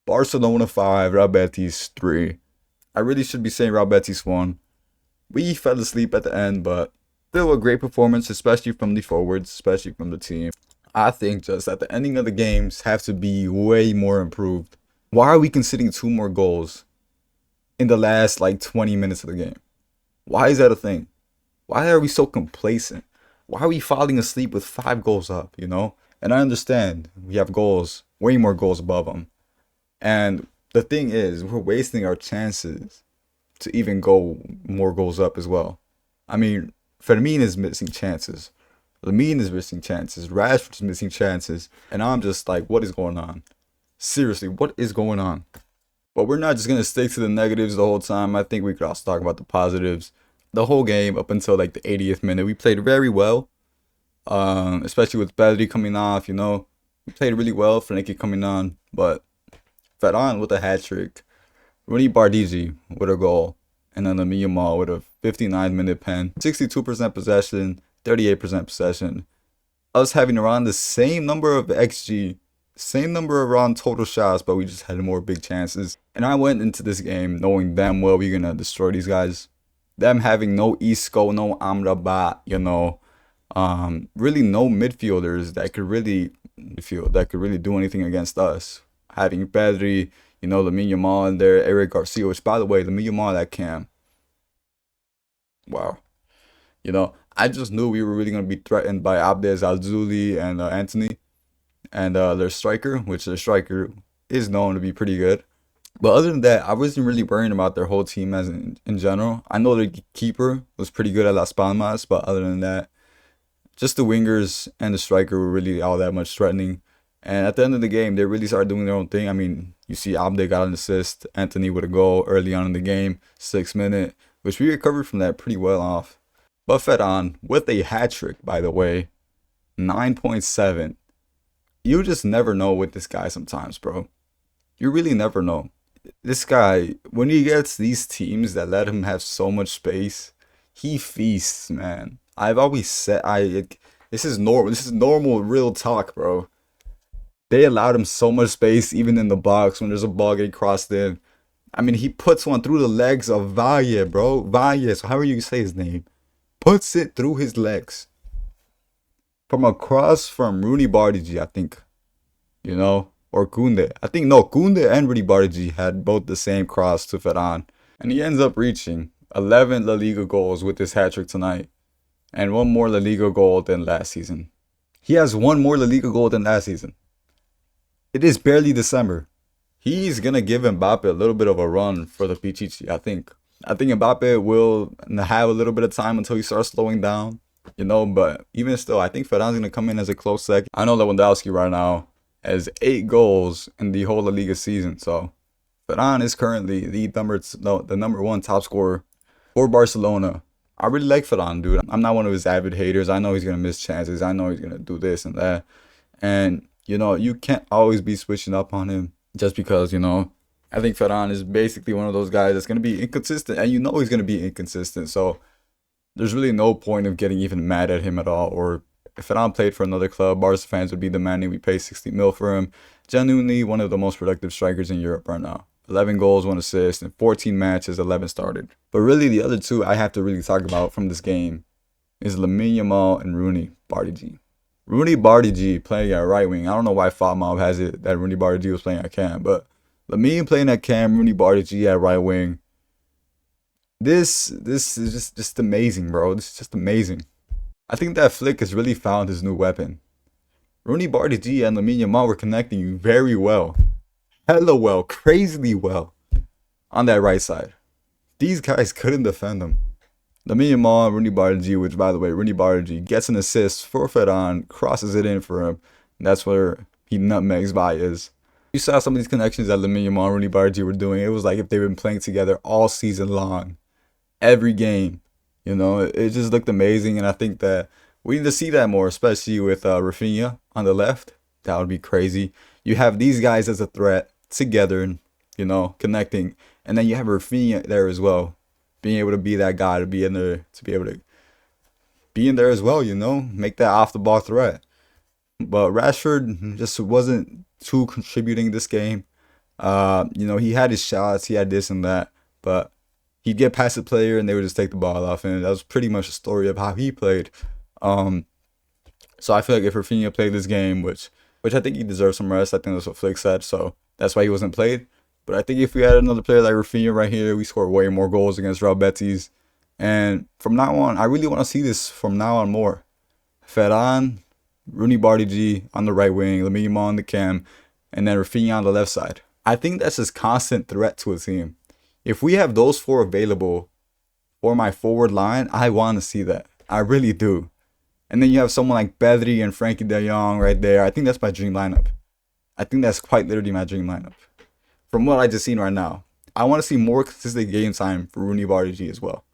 Barcelona 5, Real Betis 3. I really should be saying Real Betis won. We fell asleep at the end, but still a great performance, especially from the forwards, especially from the team. I think just that the ending of the games have to be way more improved. Why are we conceding 2 more goals in the last like 20 minutes of the game? Why is that a thing? Why are we so complacent? Why are we falling asleep with 5 goals up, you know? And I understand we have goals, way more goals above them. And the thing is, we're wasting our chances to even go more goals up as well. I mean, Fermin is missing chances. Lamine is missing chances. Rashford's missing chances. And I'm just like, what is going on? Seriously, what is going on? But we're not just going to stick to the negatives the whole time. I think we could also talk about the positives. The whole game up until like the 80th minute, we played very well. Especially with Pedri coming off, you know. We played really well, Frankie coming on. But FERRAN with a hat-trick. Rooney Bardigi with a goal. And then Lamine Yamal with a 59-minute pen. 62% possession, 38% possession. Us having around the same number of XG, same number around total shots, but we just had more big chances. And I went into this game knowing damn well we're going to destroy these guys. Them having no Isco, no Amrabat, you know. Really no midfielders that could really do anything against us. Having Pedri, you know, Lamine Yamal in there, Eric Garcia, which by the way, Lamine Yamal that cam. Wow. You know, I just knew we were really going to be threatened by Abdes Alzuli and Anthony and their striker, which their striker is known to be pretty good. But other than that, I wasn't really worrying about their whole team as in general. I know their keeper was pretty good at Las Palmas, but other than that, just the wingers and the striker were really all that much threatening. And at the end of the game, they really started doing their own thing. I mean, you see Abde got an assist, Anthony with a goal early on in the game, 6th minute, which we recovered from that pretty well off. But FERRAN with a hat-trick, by the way, 9.7. You just never know with this guy sometimes, bro. You really never know. This guy, when he gets these teams that let him have so much space, he feasts, man. I've always said, this is normal. This is normal, real talk, bro. They allowed him so much space, even in the box when there's a ball getting crossed in. I mean, he puts one through the legs of Valle, bro. Valle, so however you say his name. Puts it through his legs. From a cross from Rooney Bardigi, I think. You know? Or Koundé. I think, no, Koundé and Rooney Bardigi had both the same cross to FERRAN. And he ends up reaching 11 La Liga goals with this hat-trick tonight. And 1 more La Liga goal than last season. He has 1 more La Liga goal than last season. It is barely December. He's going to give Mbappe a little bit of a run for the Pichichi, I think. I think Mbappe will have a little bit of time until he starts slowing down, you know, but even still, I think Ferran's going to come in as a close second. I know Lewandowski right now has 8 goals in the whole La Liga season, so FERRAN is currently the number 1 top scorer for Barcelona. I really like FERRAN, dude. I'm not one of his avid haters. I know he's going to miss chances. I know he's going to do this and that. And, you know, you can't always be switching up on him just because, you know, I think FERRAN is basically one of those guys that's going to be inconsistent. And you know he's going to be inconsistent. So there's really no point of getting even mad at him at all. Or if FERRAN played for another club, Barca fans would be demanding we pay 60 mil for him. Genuinely one of the most productive strikers in Europe right now. 11 goals, 1 assist, and 14 matches, 11 started. But really, the other 2 I have to really talk about from this game is Lamine Yamal and Rooney Bardigi. Rooney Bardigi playing at right wing. I don't know why FOTMob has it that Rooney Bardigi was playing at cam, but Lamine playing at cam, Rooney Bardigi at right wing. This is just amazing, bro. This is just amazing. I think that Flick has really found his new weapon. Rooney Bardigi and Lamine Yamal were connecting very well. Hella well, crazily well on that right side. These guys couldn't defend him. Lamine Yamal, Rooney Bardigi, which by the way, Rooney Bardigi gets an assist for FERRAN, crosses it in for him. That's where he nutmegs Valles. You saw some of these connections that Lamine Yamal and Rooney Bardigi were doing. It was like if they've been playing together all season long. Every game. You know, it just looked amazing. And I think that we need to see that more, especially with Rafinha on the left. That would be crazy. You have these guys as a threat together, you know, connecting. And then you have Rafinha there as well. Being able to be that guy, to be in there, to be able to be in there as well, you know, make that off the ball threat. But Rashford just wasn't too contributing this game. He had his shots, he had this and that, but he'd get past the player and they would just take the ball off. And that was pretty much the story of how he played. Um, so I feel like if Rafinha played this game, which I think he deserves some rest, I think that's what Flick said. So that's why he wasn't played. But I think if we had another player like Rafinha right here, we score way more goals against Real Betis. And from now on, I really want to see this from now on more. Ferran, Rooney Bardi on the right wing, Lamine Yamal on the cam, and then Rafinha on the left side. I think that's just constant threat to a team. If we have those four available for my forward line, I want to see that. I really do. And then you have someone like Pedri and Frankie de Jong right there. I think that's my dream lineup. I think that's quite literally my dream lineup. From what I just seen right now, I want to see more consistent game time for Rooney Bardi as well.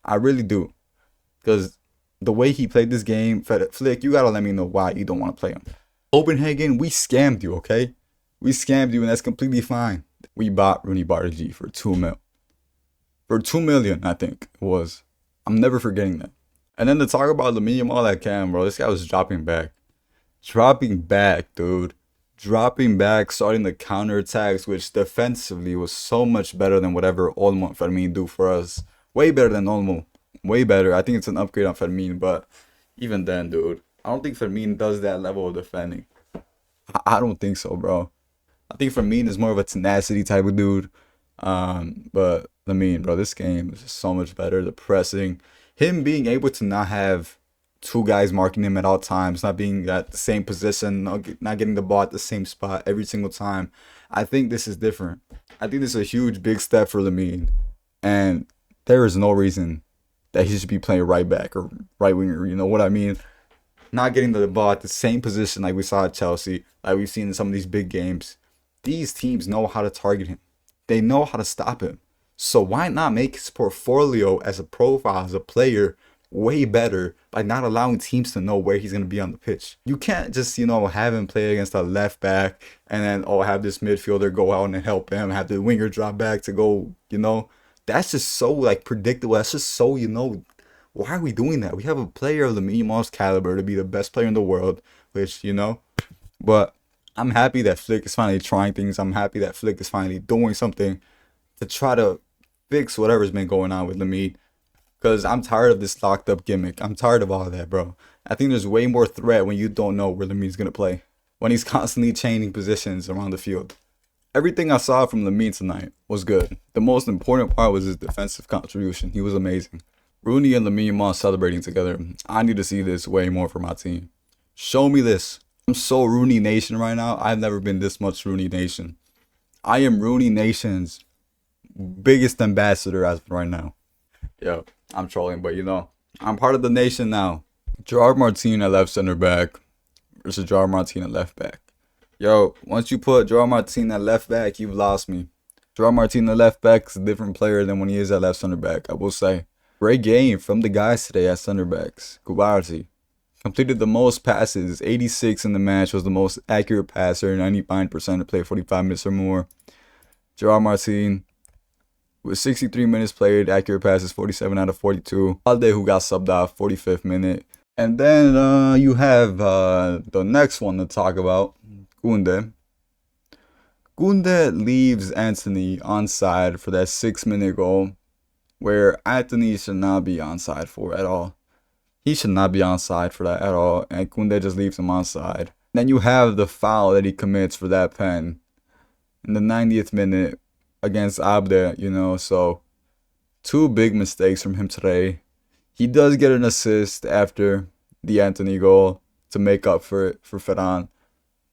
I really do. Because the way he played this game, Flick, you got to let me know why you don't want to play him. Copenhagen, we scammed you, okay? We scammed you, and that's completely fine. We bought Rooney Bardi for 2 mil. For 2 million, I think it was. I'm never forgetting that. And then to talk about Lamine Yamal at cam, bro, this guy was dropping back. Dropping back, dude. Dropping back, starting the counterattacks, which defensively was so much better than whatever Olmo and Fermin do for us. Way better than Olmo. Way better. I think it's an upgrade on Fermin, but even then, dude, I don't think Fermin does that level of defending. I don't think so, bro. I think Fermin is more of a tenacity type of dude. But Lamine, bro, this game is so much better. The pressing, him being able to not have two guys marking him at all times, not being at the same position, not getting the ball at the same spot every single time. I think this is different. I think this is a huge, big step for Lamine. And there is no reason that he should be playing right back or right winger. You know what I mean? Not getting the ball at the same position like we saw at Chelsea, like we've seen in some of these big games. These teams know how to target him. They know how to stop him. So why not make his portfolio as a profile, as a player, way better by not allowing teams to know where he's going to be on the pitch? You can't just, have him play against a left back and then, have this midfielder go out and help him, have the winger drop back to go, That's just so, predictable. That's just so, why are we doing that? We have a player of Lamine Yamal's caliber to be the best player in the world, which, But I'm happy that Flick is finally trying things. I'm happy that Flick is finally doing something to try to fix whatever's been going on with Lamine. Because I'm tired of this locked up gimmick. I'm tired of all of that, bro. I think there's way more threat when you don't know where Lamine's going to play. When he's constantly changing positions around the field. Everything I saw from Lamine tonight was good. The most important part was his defensive contribution. He was amazing. Rooney and Lamine Yamal celebrating together. I need to see this way more for my team. Show me this. I'm so Rooney Nation right now. I've never been this much Rooney Nation. I am Rooney Nation's biggest ambassador as of right now. Yo, I'm trolling, but I'm part of the nation now. Gerard Martin at left center back versus Gerard Martin at left back. Yo, once you put Gerard Martin at left back, you've lost me. Gerard Martin at left back is a different player than when he is at left center back, I will say. Great game from the guys today at center backs. Kubarsi completed the most passes, 86 in the match, was the most accurate passer, 99% to play 45 minutes or more. Gerard Martin with 63 minutes played, accurate passes 47 out of 42. Alde, who got subbed off 45th minute. And then you have the next one to talk about, Kunde. Kunde leaves Anthony onside for that 6-minute goal, where Anthony should not be onside for at all. He should not be onside for that at all, and Kunde just leaves him onside. Then you have the foul that he commits for that pen in the 90th minute against Abde, so 2 big mistakes from him today. He does get an assist after the Anthony goal to make up for it for Ferran.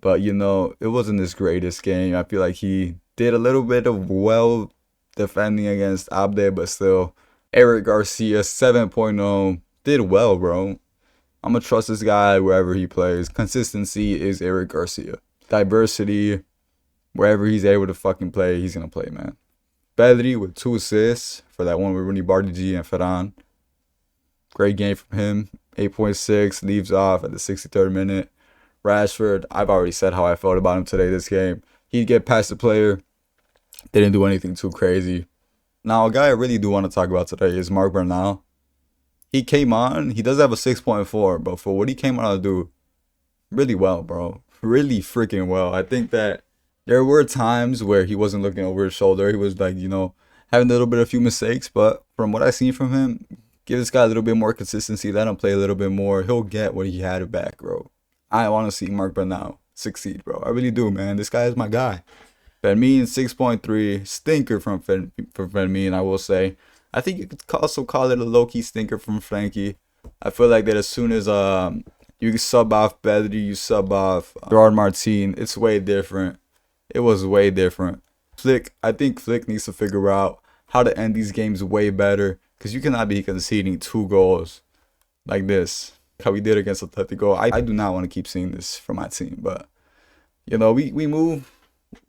But, it wasn't his greatest game. I feel like he did a little bit of well defending against Abde, but still, Eric Garcia 7.0 did well, bro. I'm going to trust this guy wherever he plays. Consistency is Eric Garcia. Diversity, wherever he's able to fucking play, he's going to play, man. Pedri with 2 assists for that one with Rooney Bardi and Ferran. Great game from him. 8.6, leaves off at the 63rd minute. Rashford, I've already said how I felt about him today this game. He'd get past the player. Didn't do anything too crazy. Now, a guy I really do want to talk about today is Marc Bernal. He came on. He does have a 6.4, but for what he came on to do, really well, bro. Really freaking well. I think that There were times where he wasn't looking over his shoulder. He was like, having a little bit of few mistakes. But from what I've seen from him, give this guy a little bit more consistency. Let him play a little bit more. He'll get what he had back, bro. I want to see Mark Bernal succeed, bro. I really do, man. This guy is my guy. Fermin 6.3 stinker from Fermin, I will say. I think you could also call it a low-key stinker from Frankie. I feel like that as soon as you sub off Pedri, you sub off Gerard Martin, it's way different. It was way different. I think Flick needs to figure out how to end these games way better, because you cannot be conceding 2 goals like this, how we did against Atletico. I do not want to keep seeing this from my team, but we move.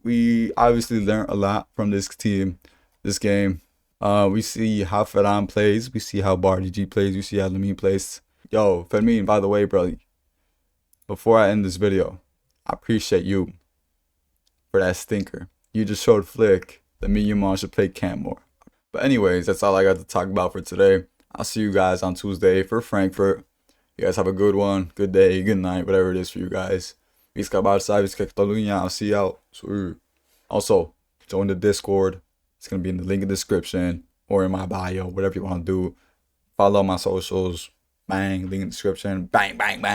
We obviously learned a lot from this team, this game. We see how Ferran plays. We see how Bardi plays. We see how Lamine plays. Yo, Fermin, by the way, bro, before I end this video, I appreciate you for that stinker. You just showed Flick that me and Yaman should play camp more. But anyways, that's all I got to talk about for today. I'll see you guys on Tuesday for Frankfurt. You guys have a good one, good day, good night, whatever it is for you guys. Visca Barça, Visca Catalunya. I'll see y'all. Also, join the Discord. It's going to be in the link in the description or in my bio, whatever you want to do. Follow my socials. Bang, link in the description. Bang, bang, bang.